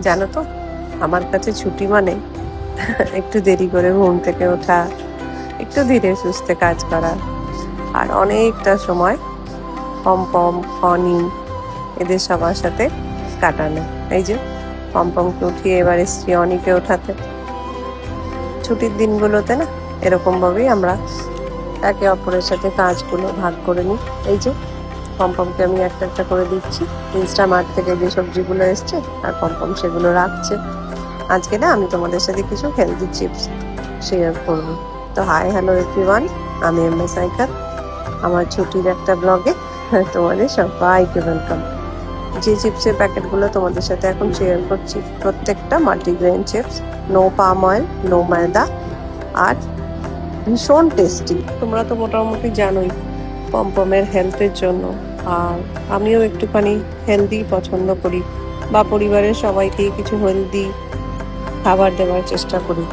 জানো তো, আমার কাছে ছুটি মানে একটু দেরি করে ঘুম থেকে ওঠা, একটু ধীরে সুস্থে কাজ করা, আর অনেকটা সময় পম ফনি এদের সবার সাথে কাটানো। এই যে পমকে উঠিয়ে এবার এসছি অনিকে ওঠাতে। ছুটির দিনগুলোতে না এরকম ভাবেই আমরা একে অপরের সাথে কাজগুলো ভাগ করে নিই। এই যে পমকে আমি একটা একটা করে দিচ্ছি। ইনস্টামার্ট থেকে যে সবজিগুলো এসছে আর পম সেগুলো রাখছে। আজকে না আমি তোমাদের সাথে কিছু হেলদি চিপস শেয়ার করব। তো হাই হ্যালো এভরিওয়ান, আমি এমএস আইকার। আমার ছুটির একটা ব্লগে তোমাদের সবাইকে ওয়েলকাম। যে চিপসের প্যাকেটগুলো তোমাদের সাথে এখন শেয়ার করছি, প্রত্যেকটা multigrain chips, no palm oil, no ময়দা, আর ভীষণ টেস্টি। তোমরা তো মোটামুটি জানোই পমের হেলথের জন্য, আর আমিও একটুখানি হেলদি পছন্দ করি, বা পরিবারের সবাইকেই কিছু হেলদি খাবার দেওয়ার চেষ্টা করি।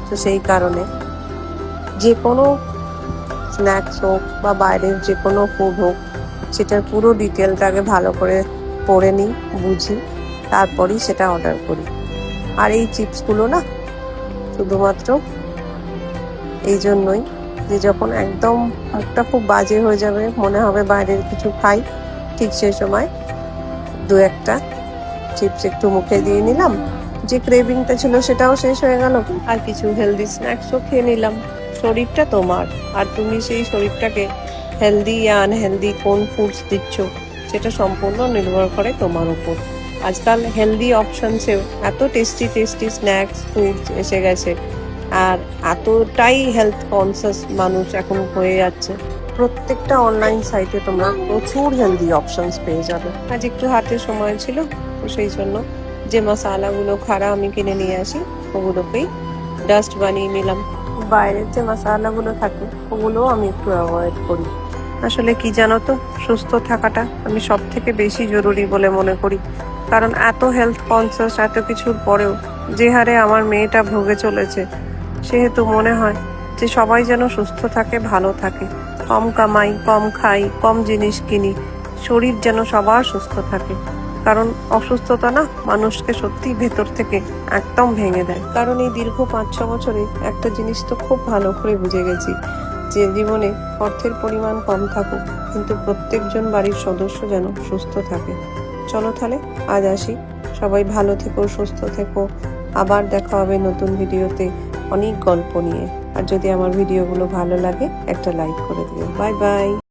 তো সেই কারণে যে কোনো স্ন্যাক্স হোক বা বাইরের যে কোনো ফুড হোক, সেটার পুরো ডিটেলটা আগে ভালো করে পড়ে নিই, বুঝি, তারপরই সেটা অর্ডার করি। আর এই চিপসগুলো না শুধুমাত্র এই জন্যই যে যখন একদম মুখটা খুব বাজে হয়ে যাবে, মনে হবে বাইরের কিছু খাই, ঠিক সেই সময় দু একটা চিপস একটু মুখে দিয়ে নিলাম, যে ক্রেভিংটা ছিল সেটাও শেষ হয়ে গেল, আর কিছু হেলদি স্ন্যাক্সও খেয়ে নিলাম। শরীরটা তোমার, আর তুমি সেই শরীরটাকে হেলদি या আনহেলদি কোন ফুডস দিচ্ছ সেটা সম্পূর্ণ নির্ভর করে তোমার উপর। আজকাল হেলদি অপশনসেও এত টেস্টি টেস্টি স্ন্যাক্স ফুডস এসে গেছে, আর এতটাই হেলথ কনসিয়াস মানুষ এখন হয়ে যাচ্ছে। প্রত্যেকটা অনলাইন সাইটে তোমরা প্রচুর হেলদি অপশনস পেয়ে যাবে। আজ একটু হাতে সময় ছিল, তো সেই জন্য যে মশালাগুলো খারা আমি কিনে নিয়ে আসি ওগুলোকেই ডাস্ট বানিয়ে নিলাম। বাইরের যে মশালাগুলো থাকে ওগুলো আমি একটু অ্যাভয়েড করি। আসলে কি জানো তো, সুস্থ থাকাটা আমি সব থেকে বেশি জরুরি বলে মনে করি। কারণ এত হেলথ কনসিয়াস এত কিছুর পরেও যে হারে আমার মেয়েটা ভুগে চলেছে, সেহেতু মনে হয় যে সবাই যেন সুস্থ থাকে, ভালো থাকে, কম কামাই, কম খাই, কম জিনিস কিনি, শরীর যেন সবার সুস্থ থাকে। কারণ অসুস্থতা না মানুষকে সত্যি ভেতর থেকে একদম ভেঙে দেয়। কারণ এই দীর্ঘ 5-6 বছরে একটা জিনিস তো খুব ভালো করে বুঝে গেছি, যে জীবনে অর্থের পরিমাণ কম থাকুক, কিন্তু প্রত্যেকজন বাড়ির সদস্য যেন সুস্থ থাকে। চলো তাহলে আজ আসি, সবাই ভালো থেকো, সুস্থ থেকো। আবার দেখা হবে নতুন ভিডিওতে অনেক গল্প নিয়ে। আর যদি আমার ভিডিওগুলো ভালো লাগে একটা লাইক করে দিও। Bye bye.